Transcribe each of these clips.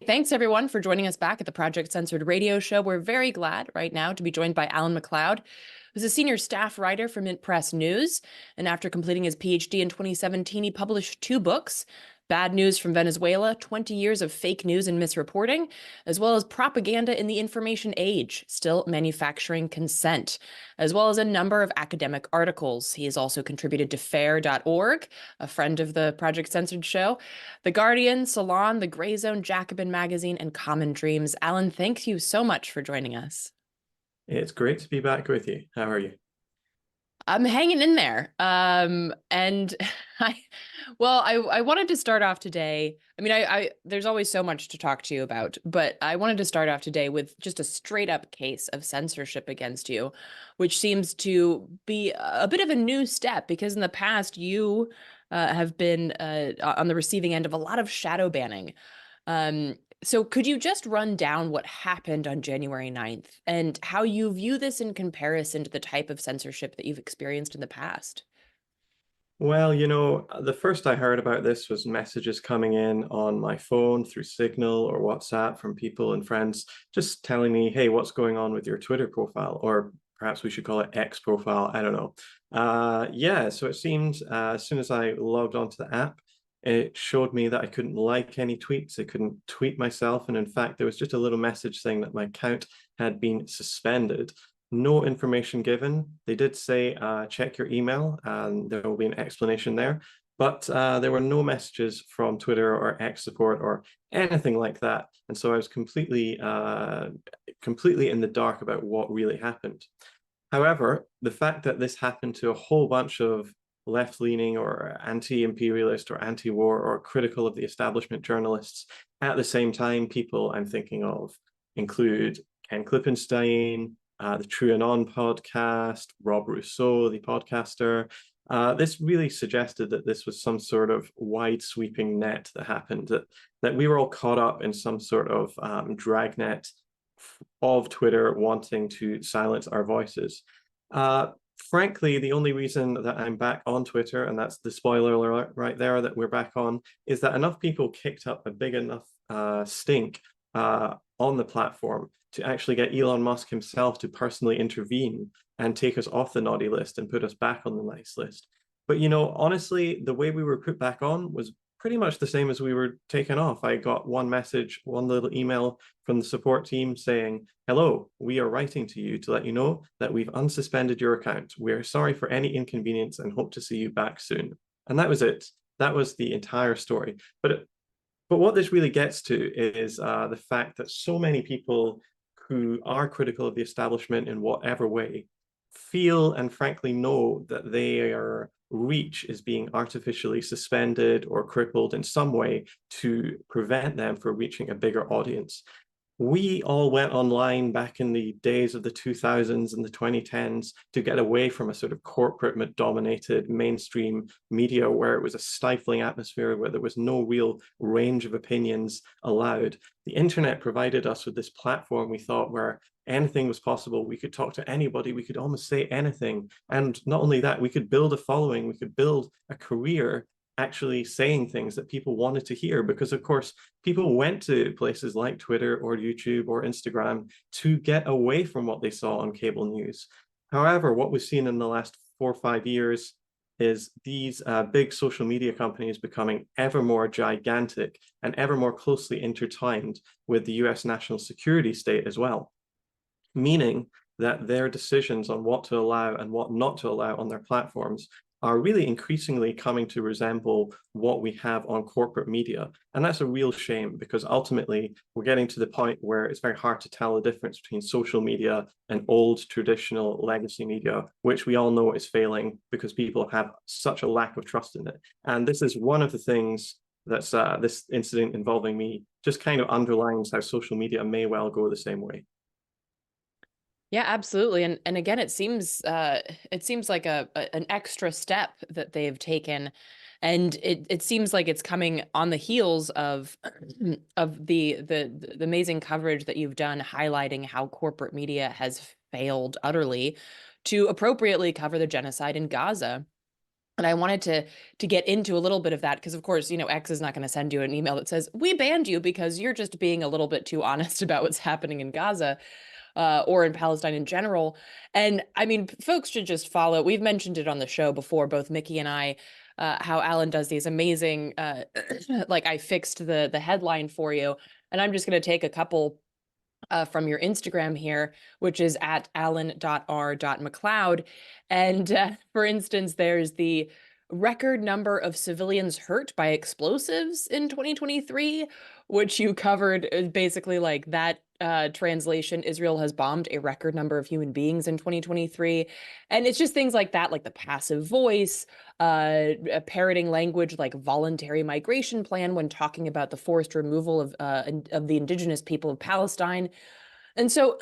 Thanks everyone for joining us back at the Project Censored radio show. We're very glad right now to be joined by Alan MacLeod, who's a senior staff writer for Mint Press News. And after completing his PhD in 2017, he published 2 books, Bad News from Venezuela, 20 Years of Fake News and Misreporting, as well as Propaganda in the Information Age, Still Manufacturing Consent, as well as a number of academic articles. He has also contributed to fair.org, a friend of the Project Censored show, The Guardian, Salon, The Gray Zone, Jacobin Magazine, and Common Dreams. Alan, thank you so much for joining us. It's great to be back with you. How are you? I'm hanging in there. And I wanted to start off today. I mean, there's always so much to talk to you about, but I wanted to start off today with just a straight up case of censorship against you, which seems to be a bit of a new step because in the past you have been on the receiving end of a lot of shadow banning. So could you just run down what happened on January 9th and how you view this in comparison to the type of censorship that you've experienced in the past? Well, the first I heard about this was messages coming in on my phone through Signal or WhatsApp from people and friends just telling me, hey, what's going on with your Twitter profile? Or perhaps we should call it X profile. I don't know. Yeah, so it seemed as soon as I logged onto the app, it showed me that I couldn't like any tweets. I couldn't tweet myself. And in fact, there was just a little message saying that my account had been suspended. No information given. They did say, check your email and there will be an explanation there. But there were no messages from Twitter or X support or anything like that. And so I was completely in the dark about what really happened. However, the fact that this happened to a whole bunch of left-leaning or anti-imperialist or anti-war or critical of the establishment journalists at the same time, people I'm thinking of include Ken Klippenstein, the True Anon podcast, Rob Rousseau, the podcaster. This really suggested that this was some sort of wide sweeping net that happened, that we were all caught up in some sort of dragnet of Twitter wanting to silence our voices. Frankly, the only reason that I'm back on Twitter, and that's the spoiler alert right there that we're back on, is that enough people kicked up a big enough stink on the platform to actually get Elon Musk himself to personally intervene and take us off the naughty list and put us back on the nice list. But honestly, the way we were put back on was pretty much the same as we were taken off. I got one message, one little email from the support team saying, hello, we are writing to you to let you know that we've unsuspended your account. We're sorry for any inconvenience and hope to see you back soon. And that was it. That was the entire story. But what this really gets to is the fact that so many people who are critical of the establishment in whatever way feel and frankly know that their reach is being artificially suspended or crippled in some way to prevent them from reaching a bigger audience. We all went online back in the days of the 2000s and the 2010s to get away from a sort of corporate dominated mainstream media where it was a stifling atmosphere, where there was no real range of opinions allowed. The internet provided us with this platform, we thought, where anything was possible. We could talk to anybody. We could almost say anything. And not only that, we could build a following. We could build a career actually saying things that people wanted to hear, because of course people went to places like Twitter or YouTube or Instagram to get away from what they saw on cable news. However, what we've seen in the last 4 or 5 years is these big social media companies becoming ever more gigantic and ever more closely intertwined with the US national security state as well, meaning that their decisions on what to allow and what not to allow on their platforms are really increasingly coming to resemble what we have on corporate media. And that's a real shame, because ultimately we're getting to the point where it's very hard to tell the difference between social media and old traditional legacy media, which we all know is failing because people have such a lack of trust in it. And this is one of the things that's this incident involving me just kind of underlines how social media may well go the same way. Yeah, absolutely. And again, it seems like an extra step that they've taken. And it seems like it's coming on the heels of the amazing coverage that you've done highlighting how corporate media has failed utterly to appropriately cover the genocide in Gaza. And I wanted to get into a little bit of that because, of course, X is not going to send you an email that says, we banned you because you're just being a little bit too honest about what's happening in Gaza, or in Palestine in general. And I mean, folks should just follow. We've mentioned it on the show before, both Mickey and I, how Alan does these amazing, like, I fixed the headline for you. And I'm just going to take a couple from your Instagram here, which is at alan.r.macleod. And for instance, there's the record number of civilians hurt by explosives in 2023, which you covered, basically like that translation. Israel has bombed a record number of human beings in 2023. And it's just things like that, like the passive voice, parroting language like voluntary migration plan when talking about the forced removal of the indigenous people of Palestine. And so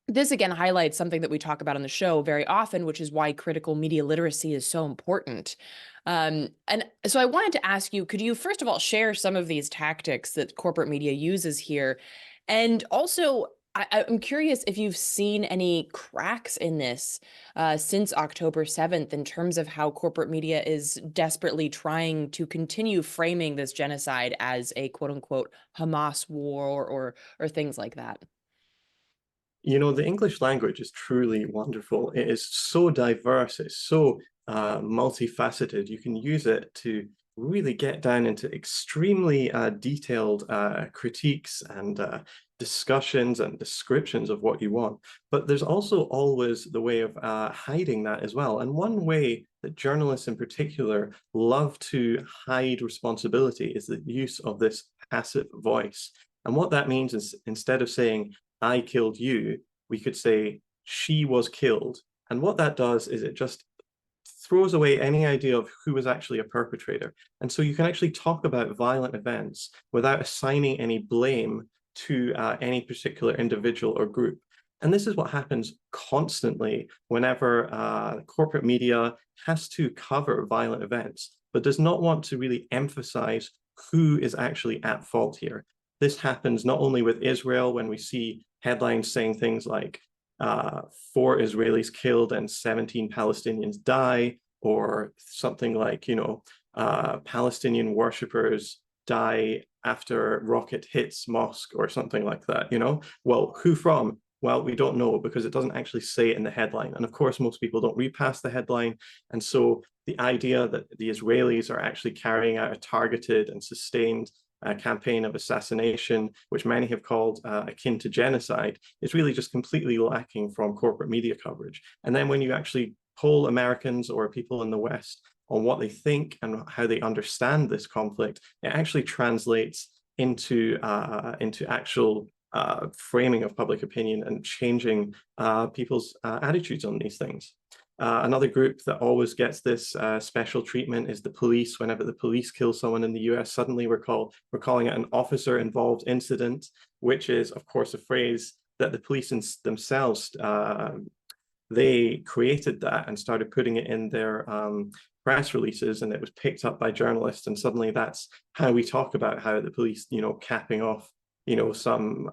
this again highlights something that we talk about on the show very often, which is why critical media literacy is so important. And so I wanted to ask you, could you first of all share some of these tactics that corporate media uses here? And also, I'm curious if you've seen any cracks in this since October 7th in terms of how corporate media is desperately trying to continue framing this genocide as a quote unquote Hamas war or things like that. The English language is truly wonderful. It is so diverse, it's so multifaceted. You can use it to really get down into extremely detailed critiques and discussions and descriptions of what you want. But there's also always the way of hiding that as well. And one way that journalists in particular love to hide responsibility is the use of this passive voice. And what that means is, instead of saying, I killed you, we could say, she was killed. And what that does is it just throws away any idea of who was actually a perpetrator. And so you can actually talk about violent events without assigning any blame to any particular individual or group. And this is what happens constantly whenever corporate media has to cover violent events, but does not want to really emphasize who is actually at fault here. This happens not only with Israel when we see headlines saying things like 4 Israelis killed and 17 Palestinians die, or something like, Palestinian worshippers die after rocket hits mosque or something like that, Well, who from? Well, we don't know because it doesn't actually say it in the headline. And of course, most people don't read past the headline. And so the idea that the Israelis are actually carrying out a targeted and sustained campaign of assassination, which many have called akin to genocide, is really just completely lacking from corporate media coverage. And then when you actually poll Americans or people in the West on what they think and how they understand this conflict, it actually translates into actual framing of public opinion and changing people's attitudes on these things. Another group that always gets this special treatment is the police. Whenever the police kill someone in the US, suddenly we're calling it an officer-involved incident, which is, of course, a phrase that the police themselves, they created that and started putting it in their press releases, and it was picked up by journalists. And suddenly that's how we talk about how the police, capping off, some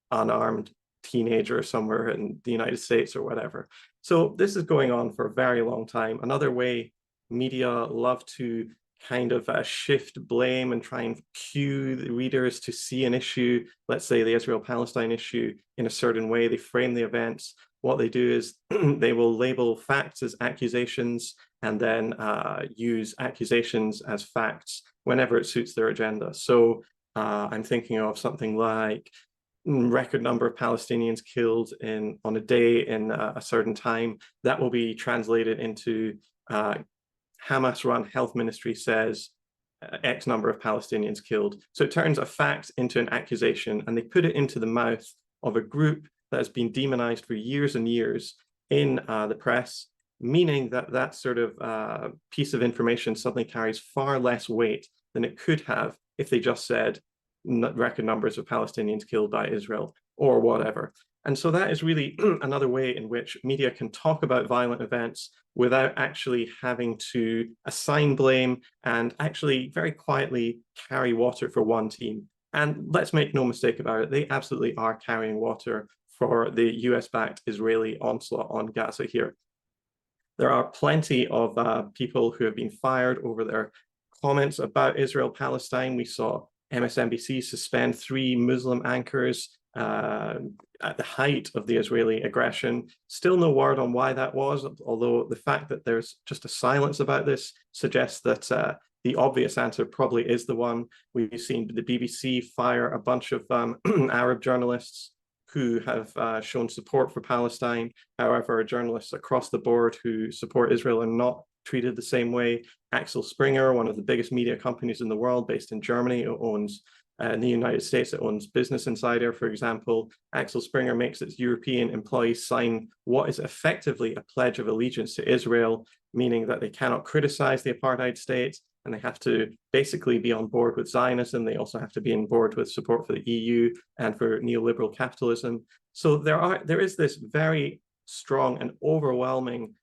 unarmed teenager somewhere in the United States or whatever. So this is going on for a very long time. Another way media love to kind of shift blame and try and cue the readers to see an issue, let's say the Israel-Palestine issue, in a certain way. They frame the events. What they do is they will label facts as accusations and then use accusations as facts whenever it suits their agenda. So I'm thinking of something like record number of Palestinians killed on a day in a certain time. That will be translated into Hamas-run health ministry says X number of Palestinians killed. So it turns a fact into an accusation, and they put it into the mouth of a group that has been demonized for years and years in the press, meaning that that sort of piece of information suddenly carries far less weight than it could have if they just said record numbers of Palestinians killed by Israel or whatever. And so that is really another way in which media can talk about violent events without actually having to assign blame and actually very quietly carry water for one team. And let's make no mistake about it, they absolutely are carrying water for the US-backed Israeli onslaught on Gaza here. There are plenty of people who have been fired over their comments about Israel-Palestine. We saw MSNBC suspend 3 Muslim anchors at the height of the Israeli aggression. Still no word on why that was, although the fact that there's just a silence about this suggests that the obvious answer probably is the one. We've seen the BBC fire a bunch of Arab journalists who have shown support for Palestine. However, journalists across the board who support Israel are not treated the same way. Axel Springer, one of the biggest media companies in the world, based in Germany, owns in the United States, it owns Business Insider, for example. Axel Springer makes its European employees sign what is effectively a pledge of allegiance to Israel, meaning that they cannot criticize the apartheid state, and they have to basically be on board with Zionism. They also have to be on board with support for the EU and for neoliberal capitalism. So there is this very strong and overwhelming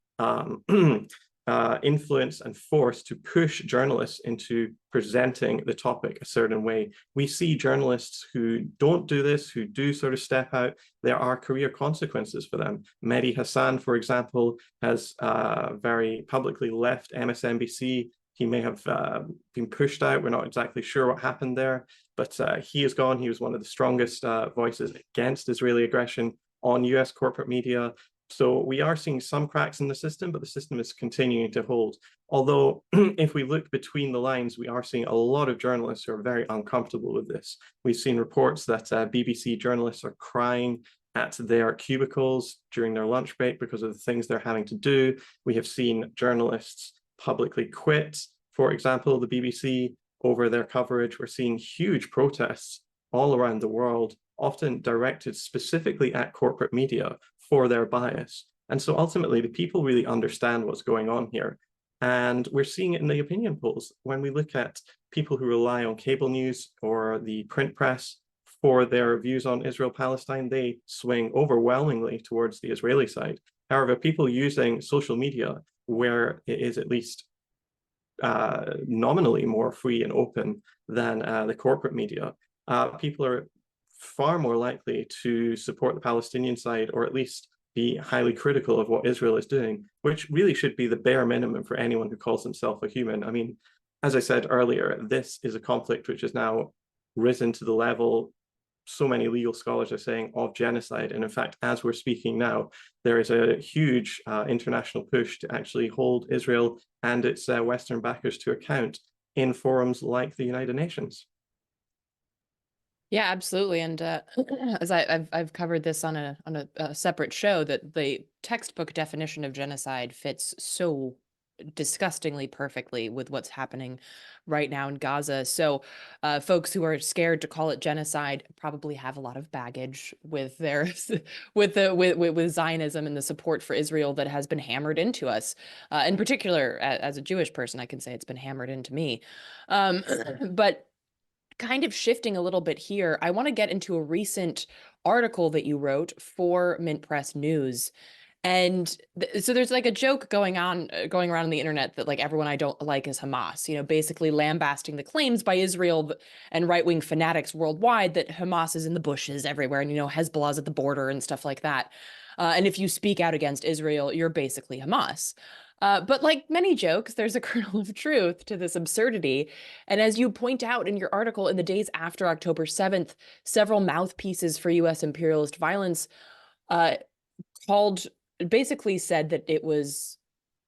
influence and force to push journalists into presenting the topic a certain way. We see journalists who don't do this, who do sort of step out. There are career consequences for them. Mehdi Hassan, for example, has very publicly left MSNBC. He may have been pushed out. We're not exactly sure what happened there, but he is gone. He was one of the strongest voices against Israeli aggression on US corporate media. So we are seeing some cracks in the system, but the system is continuing to hold. Although if we look between the lines, we are seeing a lot of journalists who are very uncomfortable with this. We've seen reports that BBC journalists are crying at their cubicles during their lunch break because of the things they're having to do. We have seen journalists publicly quit, for example, the BBC over their coverage. We're seeing huge protests all around the world, often directed specifically at corporate media for their bias. And so ultimately, the people really understand what's going on here. And we're seeing it in the opinion polls. When we look at people who rely on cable news or the print press for their views on Israel-Palestine, they swing overwhelmingly towards the Israeli side. However, people using social media, where it is at least nominally more free and open than the corporate media, people are far more likely to support the Palestinian side, or at least be highly critical of what Israel is doing, which really should be the bare minimum for anyone who calls himself a human. I mean, as I said earlier, this is a conflict which has now risen to the level, so many legal scholars are saying, of genocide. And in fact, as we're speaking now, there is a huge international push to actually hold Israel and its Western backers to account in forums like the United Nations. Yeah, absolutely. And as I've covered this on a separate show, that the textbook definition of genocide fits so disgustingly perfectly with what's happening right now in Gaza. So folks who are scared to call it genocide probably have a lot of baggage with their with Zionism and the support for Israel that has been hammered into us. In particular, as a Jewish person, I can say it's been hammered into me. But kind of shifting a little bit here, I want to get into a recent article that you wrote for Mint Press News. And so there's like a joke going around on the internet that like everyone I don't like is Hamas, you know, basically lambasting the claims by Israel and right-wing fanatics worldwide that Hamas is in the bushes everywhere and, you know, Hezbollah's at the border and stuff like that. And if you speak out against Israel, you're basically Hamas. But like many jokes, there's a kernel of truth to this absurdity. And as you point out in your article, in the days after October 7th, several mouthpieces for U.S. imperialist violence basically said that it was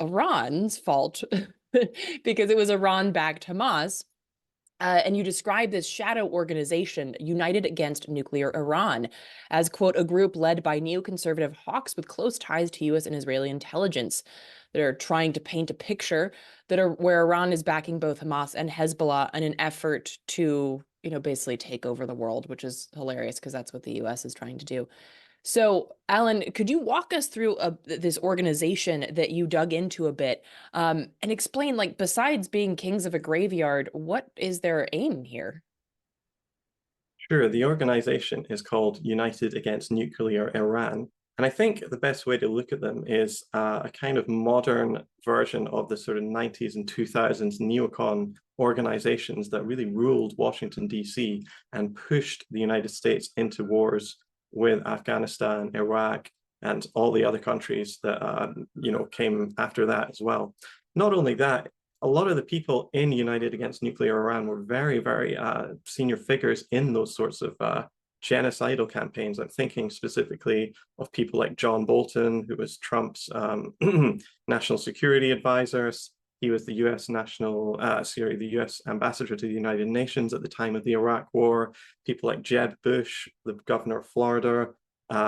Iran's fault because it was Iran-backed Hamas. And you describe this shadow organization united against nuclear Iran as, quote, a group led by neoconservative hawks with close ties to U.S. and Israeli intelligence that are trying to paint a picture where Iran is backing both Hamas and Hezbollah in an effort to, you know, basically take over the world, which is hilarious because that's what the U.S. is trying to do. So, Alan, could you walk us through this organization that you dug into a bit and explain, like, besides being kings of a graveyard, what is their aim here? Sure, the organization is called United Against Nuclear Iran. And I think the best way to look at them is a kind of modern version of the sort of 90s and 2000s neocon organizations that really ruled Washington, D.C. and pushed the United States into wars with Afghanistan, Iraq, and all the other countries that came after that as well. Not only that, a lot of the people in United Against Nuclear Iran were very, very senior figures in those sorts of genocidal campaigns. I'm thinking specifically of people like John Bolton, who was Trump's national security advisor. He was the U.S. the U.S. ambassador to the United Nations at the time of the Iraq War. People like Jeb Bush, the governor of Florida.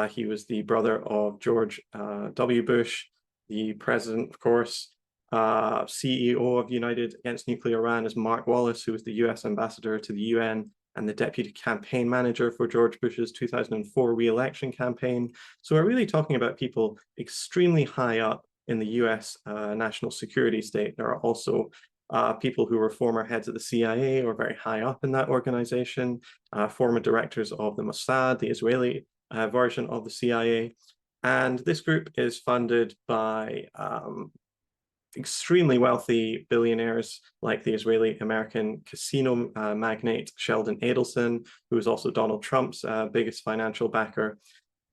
He was the brother of George W. Bush, the president, of course. CEO of United Against Nuclear Iran is Mark Wallace, who was the US ambassador to the UN and the deputy campaign manager for George Bush's 2004 re-election campaign. So we're really talking about people extremely high up in the US national security state. There are also people who were former heads of the CIA or very high up in that organization, former directors of the Mossad, the Israeli version of the CIA. And this group is funded by extremely wealthy billionaires like the Israeli-American casino magnate Sheldon Adelson, who is also Donald Trump's biggest financial backer.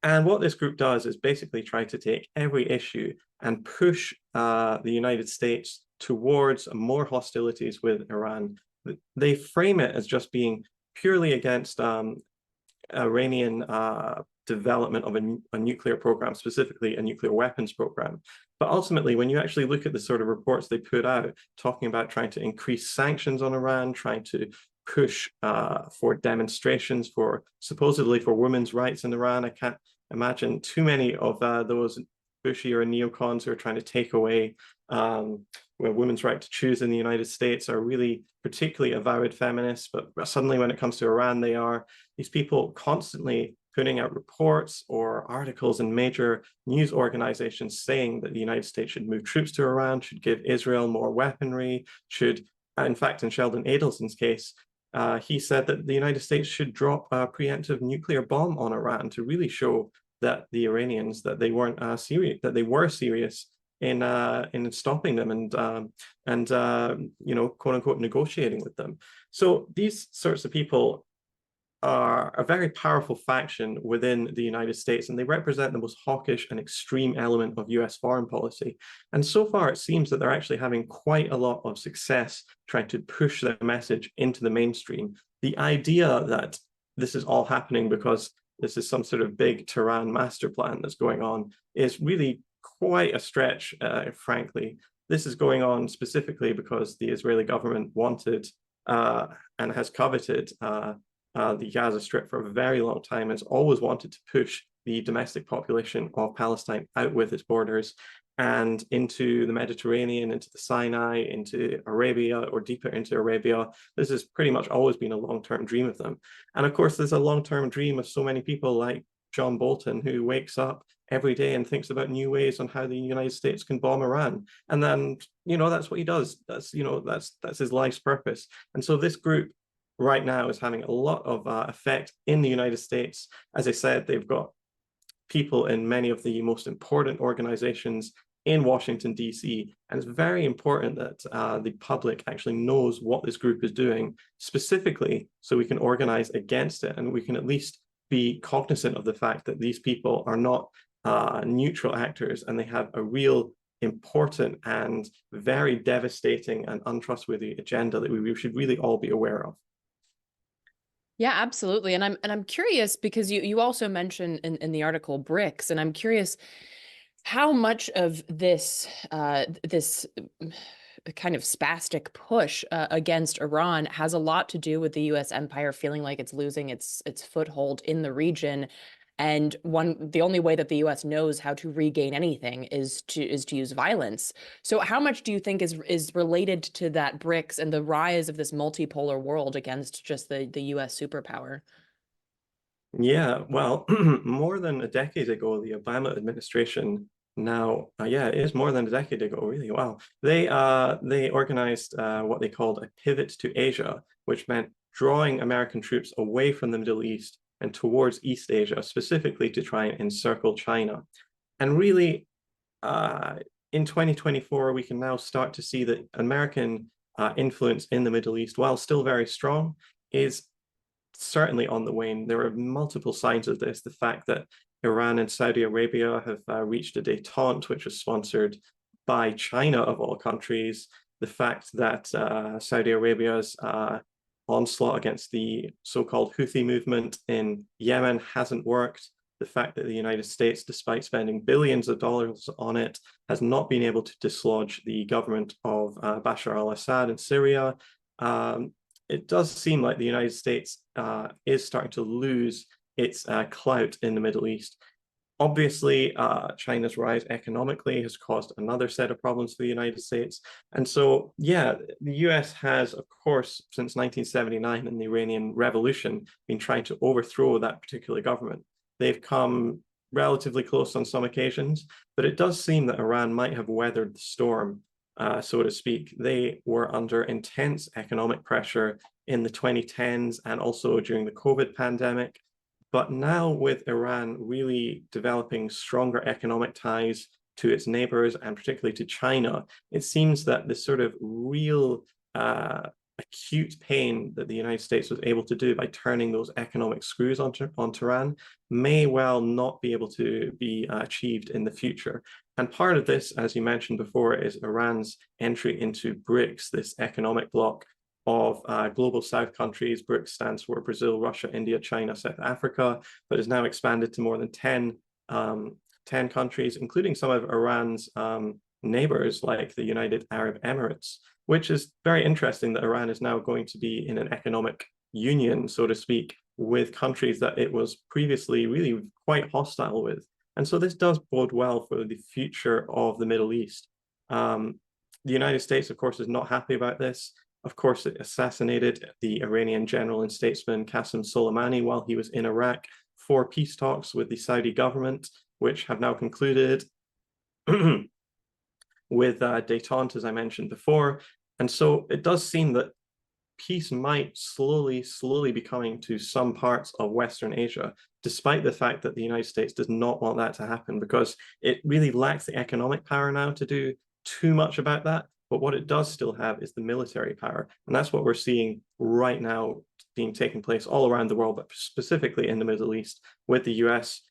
And what this group does is basically try to take every issue and push the United States towards more hostilities with Iran. They frame it as just being purely against Iranian development of a nuclear program, specifically a nuclear weapons program. But ultimately, when you actually look at the sort of reports they put out, talking about trying to increase sanctions on Iran, trying to push for demonstrations supposedly for women's rights in Iran, I can't imagine too many of those Bushy or neocons who are trying to take away women's right to choose in the United States are really particularly avowed feminists, but suddenly when it comes to Iran, they are. These people constantly putting out reports or articles in major news organizations saying that the United States should move troops to Iran, should give Israel more weaponry, should, in fact, in Sheldon Adelson's case, he said that the United States should drop a preemptive nuclear bomb on Iran to really show that the Iranians, that they weren't serious, that they were serious in stopping them and quote unquote negotiating with them. So these sorts of people are a very powerful faction within the United States, and they represent the most hawkish and extreme element of US foreign policy. And so far, it seems that they're actually having quite a lot of success trying to push their message into the mainstream. The idea that this is all happening because this is some sort of big Tehran master plan that's going on is really quite a stretch, frankly. This is going on specifically because the Israeli government wanted and has coveted the Gaza Strip for a very long time, has always wanted to push the domestic population of Palestine out with its borders and into the Mediterranean, into the Sinai, into Arabia, or deeper into Arabia. This has pretty much always been a long-term dream of them. And of course, there's a long-term dream of so many people like John Bolton, who wakes up every day and thinks about new ways on how the United States can bomb Iran. And then, that's what he does. That's his life's purpose. And so this group right now is having a lot of effect in the United States. As I said, they've got people in many of the most important organizations in Washington, D.C. And it's very important that the public actually knows what this group is doing specifically so we can organize against it, and we can at least be cognizant of the fact that these people are not neutral actors, and they have a real important and very devastating and untrustworthy agenda that we should really all be aware of. Yeah, absolutely. And I'm curious because you also mentioned in the article BRICS, and I'm curious how much of this this kind of spastic push against Iran has a lot to do with the US empire feeling like it's losing its foothold in the region. And the only way that the US knows how to regain anything is to use violence. So how much do you think is related to that BRICS and the rise of this multipolar world against just the US superpower? Yeah, well, more than a decade ago, the Obama administration now, yeah, it is more than a decade ago, really. Wow. They organized what they called a pivot to Asia, which meant drawing American troops away from the Middle East and towards East Asia, specifically to try and encircle China. And really, in 2024, we can now start to see that American influence in the Middle East, while still very strong, is certainly on the wane. There are multiple signs of this. The fact that Iran and Saudi Arabia have reached a détente, which was sponsored by China, of all countries. The fact that Saudi Arabia's onslaught against the so-called Houthi movement in Yemen hasn't worked. The fact that the United States, despite spending billions of dollars on it, has not been able to dislodge the government of Bashar al-Assad in Syria. It does seem like the United States is starting to lose its clout in the Middle East. Obviously, China's rise economically has caused another set of problems for the United States. And so, yeah, the US has, of course, since 1979 and the Iranian Revolution, been trying to overthrow that particular government. They've come relatively close on some occasions, but it does seem that Iran might have weathered the storm, so to speak. They were under intense economic pressure in the 2010s and also during the COVID pandemic. But now with Iran really developing stronger economic ties to its neighbors and particularly to China, it seems that this sort of real acute pain that the United States was able to do by turning those economic screws on Iran may well not be able to be achieved in the future. And part of this, as you mentioned before, is Iran's entry into BRICS, this economic bloc of global South countries. BRICS stands for Brazil, Russia, India, China, South Africa, but is now expanded to more than 10 countries, including some of Iran's neighbors like the United Arab Emirates, which is very interesting that Iran is now going to be in an economic union, so to speak, with countries that it was previously really quite hostile with. And so this does bode well for the future of the Middle East. The United States, of course, is not happy about this. Of course, it assassinated the Iranian general and statesman Qasem Soleimani while he was in Iraq for peace talks with the Saudi government, which have now concluded with détente, as I mentioned before. And so it does seem that peace might slowly be coming to some parts of Western Asia, despite the fact that the United States does not want that to happen because it really lacks the economic power now to do too much about that. But what it does still have is the military power. And that's what we're seeing right now being taking place all around the world, but specifically in the Middle East, with the US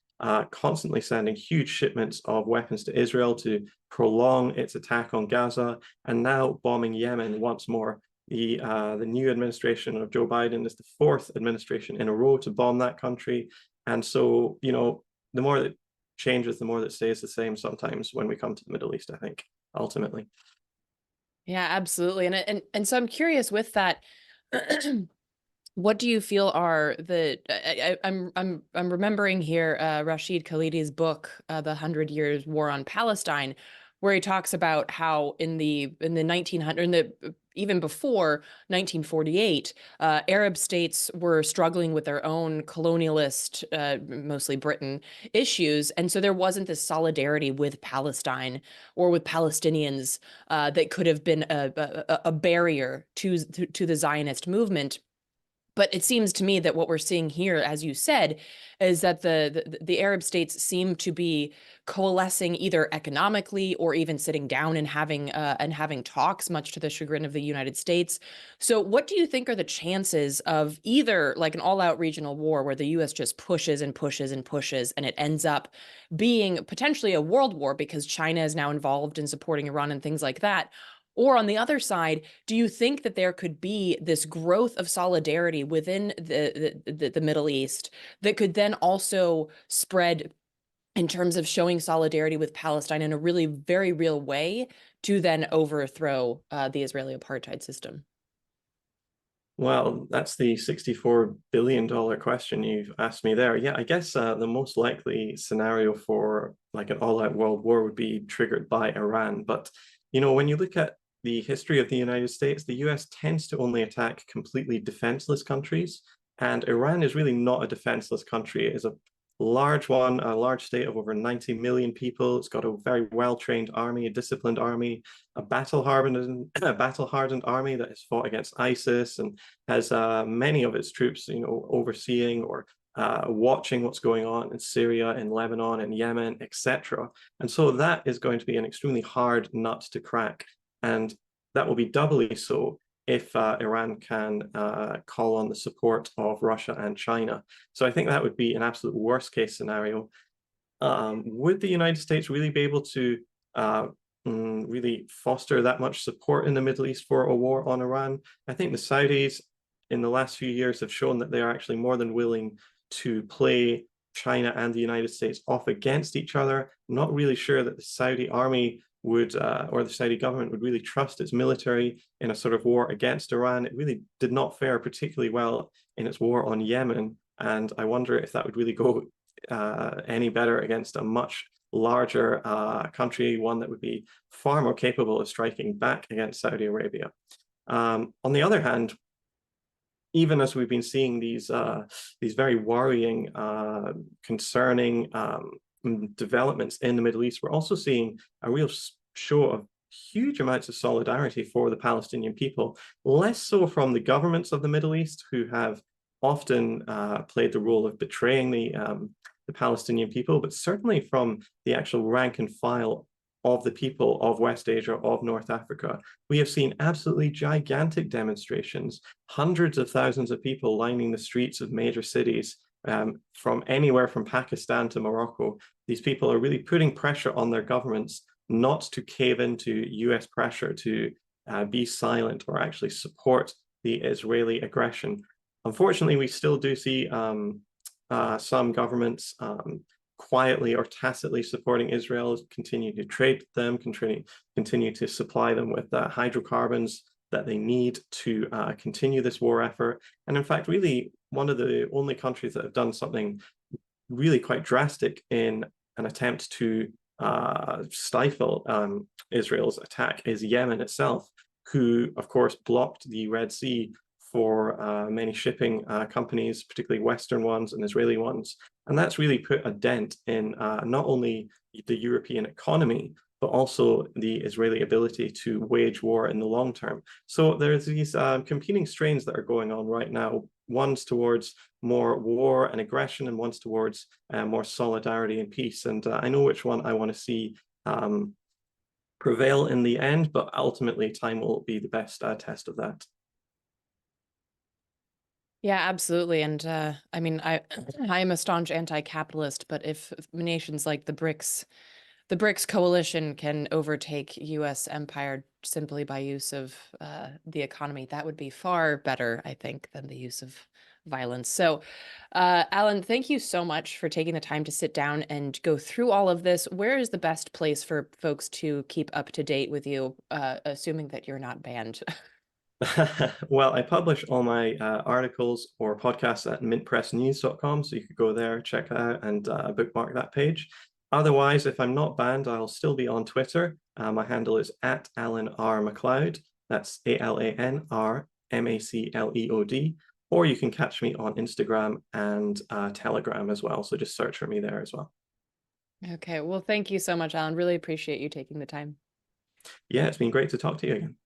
constantly sending huge shipments of weapons to Israel to prolong its attack on Gaza, and now bombing Yemen once more. The new administration of Joe Biden is the fourth administration in a row to bomb that country. And so, you know, the more that changes, the more that stays the same sometimes when we come to the Middle East, I think, ultimately. Yeah, absolutely. And so I'm curious with that, what do you feel are I'm remembering here Rashid Khalidi's book, The 100 Years War on Palestine, where he talks about how in the 1900 even before 1948, Arab states were struggling with their own colonialist, mostly Britain, issues. And so there wasn't this solidarity with Palestine or with Palestinians that could have been a barrier to the Zionist movement. But it seems to me that what we're seeing here, as you said, is that the Arab states seem to be coalescing either economically or even sitting down and having talks, much to the chagrin of the United States. So what do you think are the chances of either like an all-out regional war where the US just pushes and pushes and pushes and it ends up being potentially a world war because China is now involved in supporting Iran and things like that? Or on the other side, do you think that there could be this growth of solidarity within the Middle East that could then also spread in terms of showing solidarity with Palestine in a really very real way to then overthrow the Israeli apartheid system? Well, that's the $64 billion question you've asked me there. Yeah, I guess the most likely scenario for like an all-out world war would be triggered by Iran. But, you know, when you look at the history of the United States, the US tends to only attack completely defenseless countries. And Iran is really not a defenseless country. It is a large one, a large state of over 90 million people. It's got a very well-trained army, a disciplined army, a battle-hardened army that has fought against ISIS and has many of its troops, you know, overseeing or watching what's going on in Syria, in Lebanon, in Yemen, etc. And so that is going to be an extremely hard nut to crack. And that will be doubly so if Iran can call on the support of Russia and China. So I think that would be an absolute worst case scenario. would the United States really be able to really foster that much support in the Middle East for a war on Iran? I think the Saudis in the last few years have shown that they are actually more than willing to play China and the United States off against each other. I'm not really sure that the Saudi army would, or the Saudi government would really trust its military in a sort of war against Iran. It really did not fare particularly well in its war on Yemen. And I wonder if that would really go any better against a much larger country, one that would be far more capable of striking back against Saudi Arabia. On the other hand, even as we've been seeing these very worrying, concerning developments in the Middle East, we're also seeing a real show of huge amounts of solidarity for the Palestinian people, less so from the governments of the Middle East, who have often played the role of betraying the Palestinian people, but certainly from the actual rank and file of the people of West Asia, of North Africa. We have seen absolutely gigantic demonstrations, hundreds of thousands of people lining the streets of major cities, from anywhere from Pakistan to Morocco. These people are really putting pressure on their governments not to cave into US pressure, to be silent or actually support the Israeli aggression. Unfortunately, we still do see some governments quietly or tacitly supporting Israel, continue to trade them, continue to supply them with hydrocarbons that they need to continue this war effort. And in fact, really, one of the only countries that have done something really quite drastic in an attempt to stifle Israel's attack is Yemen itself, who, of course, blocked the Red Sea for many shipping companies, particularly Western ones and Israeli ones. And that's really put a dent in not only the European economy, but also the Israeli ability to wage war in the long term. So there's these competing strains that are going on right now. One's towards more war and aggression, and one's towards more solidarity and peace. And I know which one I want to see prevail in the end, but ultimately time will be the best test of that. Yeah, absolutely. And I mean, I am a staunch anti-capitalist, but if nations like the BRICS coalition can overtake US empire simply by use of the economy, that would be far better, I think, than the use of violence. So, Alan, thank you so much for taking the time to sit down and go through all of this. Where is the best place for folks to keep up to date with you, assuming that you're not banned? Well, I publish all my articles or podcasts at mintpressnews.com, so you could go there, check out, and bookmark that page. Otherwise, if I'm not banned, I'll still be on Twitter. My handle is at Alan R. MacLeod. That's ALANRMACLEOD. Or you can catch me on Instagram and Telegram as well. So just search for me there as well. Okay, well, thank you so much, Alan. Really appreciate you taking the time. Yeah, it's been great to talk to you again.